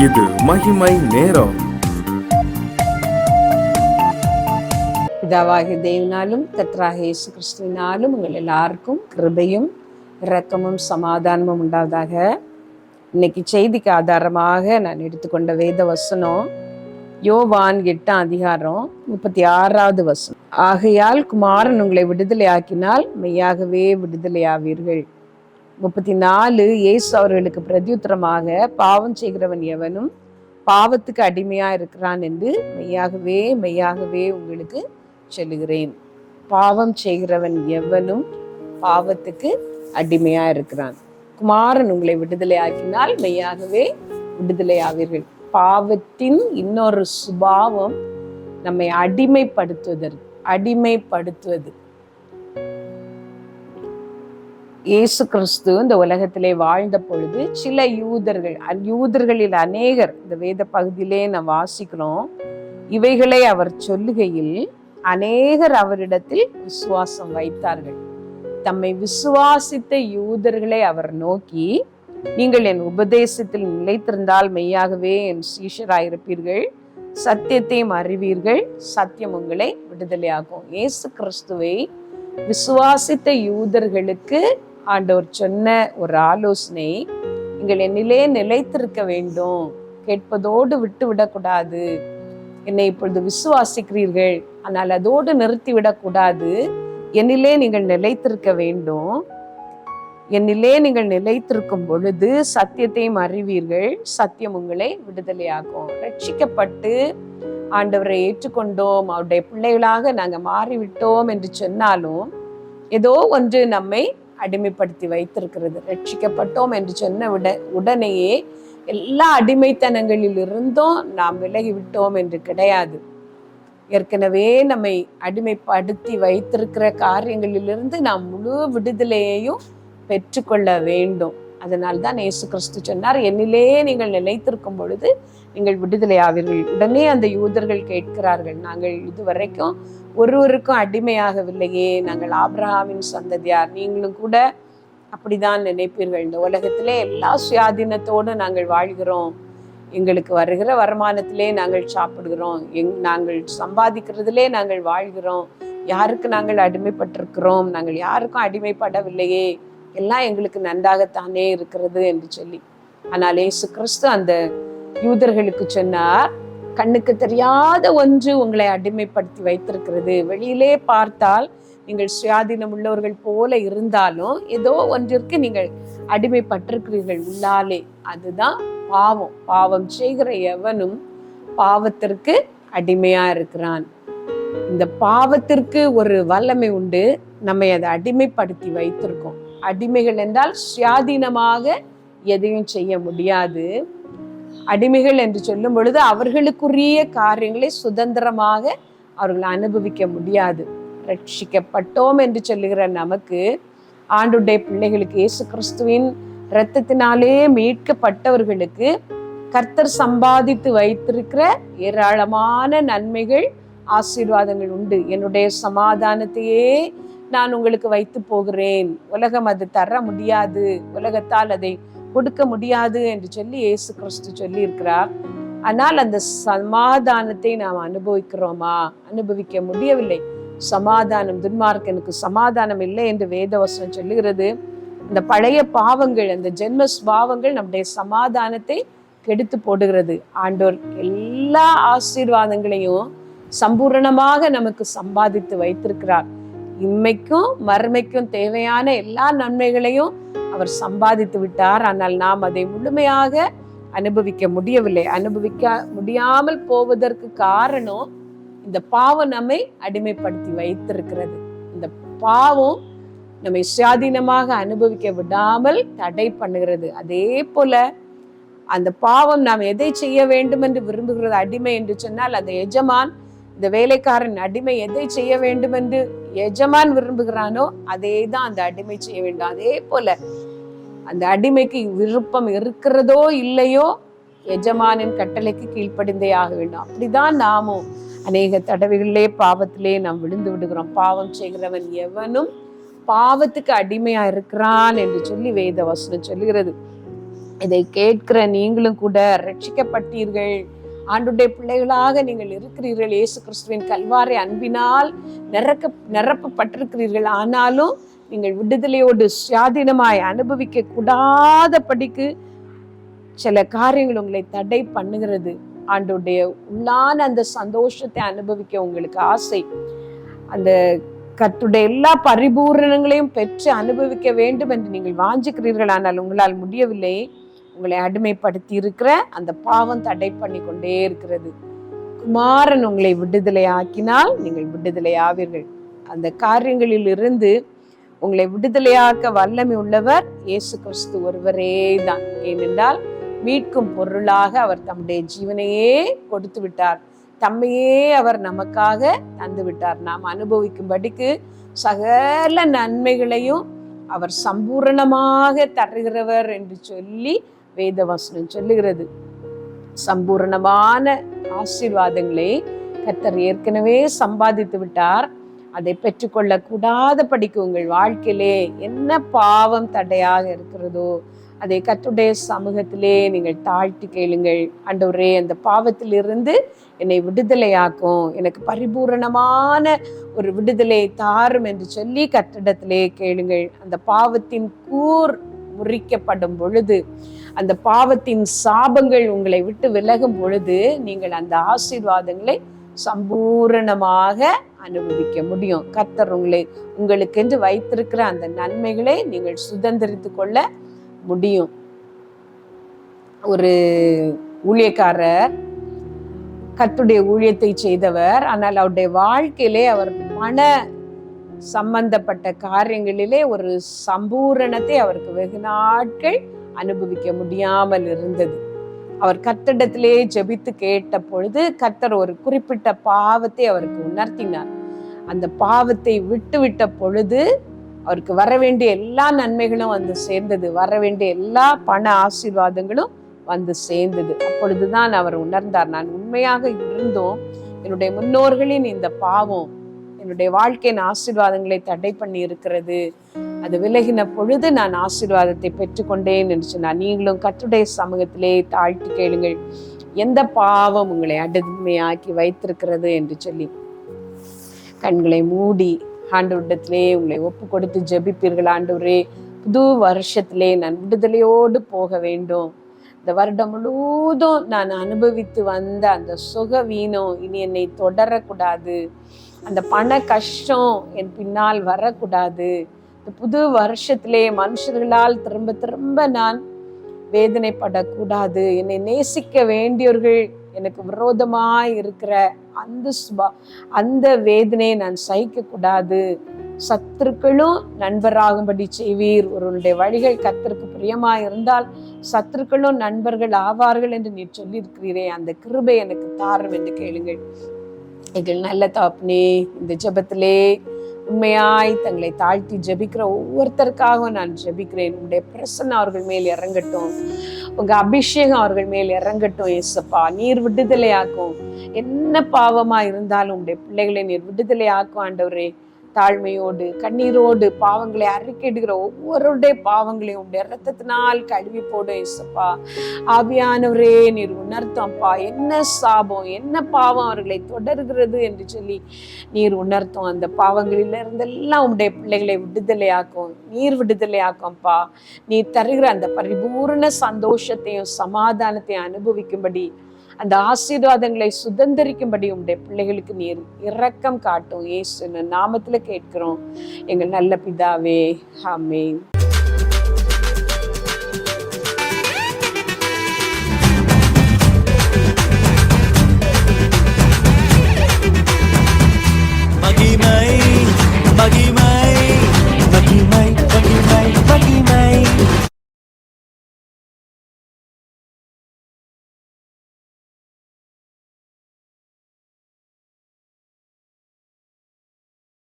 இது மகிமை நேரம். பிதாவாகிய தேவனாலும் கர்த்தராகிய இயேசு கிறிஸ்துவினாலும் உங்கள் எல்லாருக்கும் கிருபையும் இரக்கமும் சமாதானமும் உண்டாவதாக. இன்னைக்கு செய்திக்கு ஆதாரமாக நான் எடுத்துக்கொண்ட வேத வசனம் யோவான் 8ஆம் அதிகாரம் 36வது வசனம். ஆகையால் குமாரன் உங்களை விடுதலையாக்கினால் மெய்யாகவே விடுதலையாவீர்கள். 34 இயேசு அவர்களுக்கு பிரதியுத்தரமாக, பாவம் செய்கிறவன் எவனும் பாவத்துக்கு அடிமையா இருக்கிறான் என்று மெய்யாகவே மெய்யாகவே உங்களுக்கு சொல்லுகிறேன். பாவம் செய்கிறவன் எவனும் பாவத்துக்கு அடிமையா இருக்கிறான். குமாரன் உங்களை விடுதலையாக்கினால் மெய்யாகவே விடுதலையாவீர்கள். பாவத்தின் இன்னொரு சுபாவம் நம்மை அடிமைப்படுத்துவது. இயேசு கிறிஸ்து இந்த உலகத்திலே வாழ்ந்த பொழுது சில யூதர்களில் அநேகர், இந்த வேத பகுதியிலே நாம் வாசிக்கிறோம், இவைகளை அவர் சொல்லுகையில் அநேகர் அவரிடத்தில் விசுவாசம் வைத்தார்கள். தம்மை விசுவாசித்த யூதர்களை அவர் நோக்கி, நீங்கள் என் உபதேசத்தில் நிலைத்திருந்தால் மெய்யாகவே என் சீஷராயிருப்பீர்கள், சத்தியத்தையும் அறிவீர்கள், சத்தியம் உங்களை விடுதலையாகும். இயேசு கிறிஸ்துவை விசுவாசித்த யூதர்களுக்கு ஆண்டவர் சொன்ன ஒரு ஆலோசனை, நீங்கள் என்னிலே நிலைத்திருக்க வேண்டும், கேட்பதோடு விட்டு விடக்கூடாது. என்னை இப்பொழுது விசுவாசிக்கிறீர்கள், ஆனால் அதோடு நிறுத்தி விடக்கூடாது. என்னிலே நீங்கள் நிலைத்திருக்க வேண்டும். என்னிலே நீங்கள் நிலைத்திருக்கும் பொழுது சத்தியத்தையும் அறிவீர்கள், சத்தியம் உங்களை விடுதலையாகும். ரட்சிக்கப்பட்டு ஆண்டவரை ஏற்றுக்கொண்டோம், அவருடைய பிள்ளைகளாக நாங்கள் மாறிவிட்டோம் என்று சொன்னாலும் ஏதோ ஒன்று நம்மை அடிமைப்படுத்தி வைத்திருக்கிறது. ரட்சிக்கப்பட்டோம் என்று சொன்ன உடனேயே எல்லா அடிமைத்தனங்களில் இருந்தும் நாம் விலகிவிட்டோம் என்று கிடையாது. ஏற்கனவே நம்மை அடிமைப்படுத்தி வைத்திருக்கிற காரியங்களிலிருந்து நாம் முழு விடுதலையையும் பெற்றுக்கொள்ள வேண்டும். அதனால்தான் இயேசு கிறிஸ்து சொன்னார், என்னிலே நீங்கள் நிலைத்திருக்கும் பொழுது நீங்கள் விடுதலையாவீர்கள். உடனே அந்த யூதர்கள் கேட்கிறார்கள், நாங்கள் இதுவரைக்கும் ஒருவருக்கும் அடிமையாகவில்லையே, நாங்கள் ஆபிரகாமின் சந்ததியார், நீங்களும் கூட அப்படிதான் நினைப்பீர்கள். இந்த உலகத்திலே எல்லா சுயாதீனத்தோடு நாங்கள் வாழ்கிறோம், எங்களுக்கு வருகிற வருமானத்திலே நாங்கள் சாப்பிடுகிறோம், நாங்கள் சம்பாதிக்கிறதுலே நாங்கள் வாழ்கிறோம், யாருக்கு நாங்கள் அடிமைப்பட்டிருக்கிறோம், நாங்கள் யாருக்கும் அடிமைப்படவில்லையே, எல்லாம் எங்களுக்கு நன்றாகத்தானே இருக்கிறது என்று சொல்லி. ஆனால் இயேசு கிறிஸ்து அந்த யூதர்களுக்கு சொன்னார், கண்ணுக்கு தெரியாத ஒன்று உங்களை அடிமைப்படுத்தி வைத்திருக்கிறது. வெளியிலே பார்த்தால் நீங்கள் சுயாதீனம் உள்ளவர்கள் போல இருந்தாலும் ஏதோ ஒன்றிற்கு நீங்கள் அடிமைப்பட்டிருக்கிறீர்கள் உள்ளாலே. அதுதான் பாவம். பாவம் செய்கிற எவனும் பாவத்திற்கு அடிமையா இருக்கிறான். இந்த பாவத்திற்கு ஒரு வல்லமை உண்டு, நம்மை அதை அடிமைப்படுத்தி வைத்திருக்கோம். அடிமைகள் என்றால் சுயாதீனமாக எதையும் செய்ய முடியாது. அடிமைகள் என்று சொல்லும் பொழுது அவர்களுக்குரிய காரியங்களை சுதந்திரமாக அவர்கள் அனுபவிக்க முடியாது. ரட்சிக்கப்பட்டோம் என்று சொல்லுகிற நமக்கு, ஆண்டுடைய பிள்ளைகளுக்கு, இயேசு கிறிஸ்துவின் இரத்தத்தினாலே மீட்கப்பட்டவர்களுக்கு கர்த்தர் சம்பாதித்து வைத்திருக்கிற ஏராளமான நன்மைகள், ஆசீர்வாதங்கள் உண்டு. என்னுடைய சமாதானத்தையே நான் உங்களுக்கு வைத்து போகிறேன், உலகம் அது தர முடியாது, உலகத்தால் அதை கொடுக்க முடியாது என்று சொல்லி இயேசு கிறிஸ்து சொல்லி இருக்கிறார். ஆனால் அந்த சமாதானத்தை நாம் அனுபவிக்கிறோமா? அனுபவிக்க முடியவில்லை. சமாதானம், துன்மார்க்கனுக்கு சமாதானம் இல்லை என்று வேதவசனம் சொல்லுகிறது. இந்த பழைய பாவங்கள், அந்த ஜென்ம சுபாவங்கள் நம்முடைய சமாதானத்தை கெடுத்து போடுகிறது. ஆண்டவர் எல்லா ஆசீர்வாதங்களையும் சம்பூரணமாக நமக்கு சம்பாதித்து வைத்திருக்கிறார். இம்மைக்கும் மறுமைக்கும் தேவையான எல்லா நன்மைகளையும் அவர் சம்பாதித்து விட்டார். ஆனால் நாம் அதை முழுமையாக அனுபவிக்க முடியவில்லை. அனுபவிக்க முடியாமல் போவதற்கு காரணம், இந்த பாவம் நம்மை அடிமைப்படுத்தி வைத்திருக்கிறது. இந்த பாவம் நம்மை சுயாதீனமாக அனுபவிக்க விடாமல் தடை பண்ணுகிறது. அதே போல அந்த பாவம் நாம் எதை செய்ய வேண்டும் என்று விரும்புகிறது, அடிமை என்று சொன்னால் அந்த எஜமான், இந்த வேலைக்காரன் அடிமை எதை செய்ய வேண்டும் என்று எஜமான் விரும்புகிறானோ அதே தான் அந்த அடிமை செய்ய வேண்டும். அதே போல அந்த அடிமைக்கு விருப்பம் இருக்கிறதோ இல்லையோ எஜமானின் கட்டளைக்கு கீழ்ப்படிந்தே ஆக வேண்டும். அப்படிதான் நாமும் அநேக தடவைகளிலே பாவத்திலே நாம் விழுந்து விடுகிறோம். பாவம் செய்கிறவன் எவனும் பாவத்துக்கு அடிமையா இருக்கிறான் என்று சொல்லி வேத வசனம் சொல்லுகிறது. இதை கேட்கிற நீங்களும் கூட ரட்சிக்கப்பட்டீர்கள், ஆண்டுடைய பிள்ளைகளாக நீங்கள் இருக்கிறீர்கள், இயேசு கிறிஸ்துவின் கல்வாரி அன்பினால் நிரப்பப்பட்டிருக்கிறீர்கள். ஆனாலும் நீங்கள் விடுதலையோடு சுயாதீனமாய் அனுபவிக்க கூடாதபடிக்கு சில காரியங்கள் உங்களை தடை பண்ணுகிறது. ஆண்டுடைய உள்ளான அந்த சந்தோஷத்தை அனுபவிக்க உங்களுக்கு ஆசை, அந்த கர்த்தருடைய எல்லா பரிபூரணங்களையும் பெற்று அனுபவிக்க வேண்டும் என்று நீங்கள் வாஞ்சிக்கிறீர்கள். ஆனால் உங்களால் முடியவில்லை. உங்களை அடிமைப்படுத்தி இருக்கிற அந்த பாவம் தடை பண்ணி கொண்டே இருக்கிறது. குமாரன் உங்களை விடுதலை ஆக்கினால் நீங்கள் விடுதலை ஆவீர்கள். அந்த காரியங்களில் இருந்து உங்களை விடுதலையாக்க வல்லமை உள்ளவர் இயேசு கிறிஸ்து ஒருவரே தான். ஏனென்றால் மீட்கும் பொருளாக அவர் தம்முடைய ஜீவனையே கொடுத்து விட்டார், தம்மையே அவர் நமக்காக தந்து விட்டார். நாம் அனுபவிக்கும்படிக்கு சகல நன்மைகளையும் அவர் சம்பூரணமாக தருகிறவர் என்று சொல்லி வேதவசனம் சொல்லுகிறது. சம்பூரணமான ஆசீர்வாதங்களை கர்த்தர் ஏற்கனவே சம்பாதித்து விட்டார். அதை பெற்றுக்கொள்ள கூடாதபடிக்கு உங்கள் வாழ்க்கையிலே என்ன பாவம் தடையாக இருக்கிறதோ அதை கர்த்தருடைய சமூகத்திலே நீங்கள் தாழ்த்தி கேளுங்கள். ஆண்டவரே, அந்த பாவத்திலிருந்து என்னை விடுதலையாக்கும், எனக்கு பரிபூரணமான ஒரு விடுதலை தாரும் என்று சொல்லி கர்த்தரிடத்திலே கேளுங்கள். அந்த பாவத்தின் கூர் முறிக்கப்படும் பொழுது, அந்த பாவத்தின் சாபங்கள் உங்களை விட்டு விலகும் பொழுது நீங்கள் அந்த ஆசீர்வாதங்களை சம்பூரணமாக அனுபவிக்க முடியும். கர்த்தர் உங்களுக்கென்று வைத்திருக்கிற அந்த நன்மைகளை நீங்கள் சுதந்திரித்து கொள்ள முடியும். ஒரு ஊழியக்காரர் கர்த்தருடைய ஊழியத்தை செய்தவர், ஆனால் அவருடைய வாழ்க்கையிலே அவர் பண சம்பந்தப்பட்ட காரியங்களிலே ஒரு சம்பூரணத்தை அவருக்கு வெகு நாட்கள் அனுபவிக்க முடியாமல் இருந்தது. அவர் கர்த்தரிடத்திலே ஜெபித்து கேட்ட பொழுது கர்த்தர் ஒரு குறிப்பிட்ட பாவத்தை அவருக்கு உணர்த்தினார். அந்த பாவத்தை விட்டு பொழுது அவருக்கு வர வேண்டிய எல்லா நன்மைகளும் வந்து சேர்ந்தது, வர வேண்டிய எல்லா பண ஆசீர்வாதங்களும் வந்து சேர்ந்தது. அப்பொழுதுதான் அவர் உணர்ந்தார், நான் உண்மையாக இருந்தோம், என்னுடைய முன்னோர்களின் இந்த பாவம் என்னுடைய வாழ்க்கையின் ஆசீர்வாதங்களை தடை பண்ணி இருக்கிறது. அது விலகின பொழுது நான் ஆசீர்வாதத்தை பெற்றுக்கொண்டேன் என்று சொன்னார். நீங்களும் கர்த்தருடைய சமூகத்திலே தாழ்த்தி கேளுங்கள், எந்த பாவம் உங்களை அடிமையாக்கி வைத்திருக்கிறது என்று சொல்லி கண்களை மூடி ஆண்டவரிடத்திலே உங்களை ஒப்பு கொடுத்து ஜெபிப்பீர்கள். ஆண்டவரே, புது வருஷத்திலே நான் விடுதலையோடு போக வேண்டும். இந்த வருடம் முழுவதும் நான் அனுபவித்து வந்த அந்த சுக வீணம் இனி என்னை தொடரக்கூடாது, அந்த பண கஷ்டம் என் பின்னால் வரக்கூடாது. இந்த புது வருஷத்திலே மனுஷர்களால் திரும்ப திரும்ப நான் வேதனைப்படக்கூடாது. என்னை நேசிக்க வேண்டியவர்கள் எனக்கு விரோதமாய் இருக்கிற அந்த வேதனையை நான் சகிக்க கூடாது. சத்துருக்களும் நண்பராகும்படி செய்வீர். ஒருவருடைய வழிகள் கர்த்தருக்கு பிரியமாய் இருந்தால் சத்துருக்களும் நண்பர்கள் ஆவார்கள் என்று நீ சொல்லியிருக்கிறீரே, அந்த கிருபை எனக்கு தாரும் என்று கேளுங்கள். எங்கள் நல்ல தகப்பனே, இந்த ஜெபத்திலே உண்மையாய் தங்களை தாழ்த்தி ஜெபிக்கிற ஒவ்வொருத்தருக்காகவும் நான் ஜெபிக்கிறேன். உங்களுடைய பிரசன்னம் அவர்கள் மேல் இறங்கட்டும், உங்க அபிஷேகம் அவர்கள் மேல் இறங்கட்டும். ஏசப்பா, நீர் விடுதலையாக்கும். என்ன பாவமா இருந்தாலும் உங்களுடைய பிள்ளைகளை நீர் விடுதலையாக்கும். ஆண்டவரே, தாழ்மையோடு கண்ணீரோடு பாவங்களை அறிக்கையிடுகிற ஒவ்வொருடைய பாவங்களையும் உடைய இரத்தத்தினால் கழுவி போடும். ஏசப்பா, ஆவியானவரே நீர் உணர்த்தோம்ப்பா, என்ன சாபம் என்ன பாவம் அவர்களை தொடர்கிறது என்று சொல்லி நீர் உணர்த்தும். அந்த பாவங்களில இருந்தெல்லாம் உடைய பிள்ளைகளை விடுதலையாக்கும். நீர் விடுதலையாக்கும்ப்பா. நீர் தருகிற அந்த பரிபூர்ண சந்தோஷத்தையும் சமாதானத்தையும் அனுபவிக்கும்படி, அந்த ஆசீர்வாதங்களை சுதந்திரிக்கும்படி உடைய பிள்ளைகளுக்கு நீர் இரக்கம் காட்டும். இயேசு நாமத்துல கேட்கிறோம் எங்கள் நல்ல பிதாவே, ஆமென்.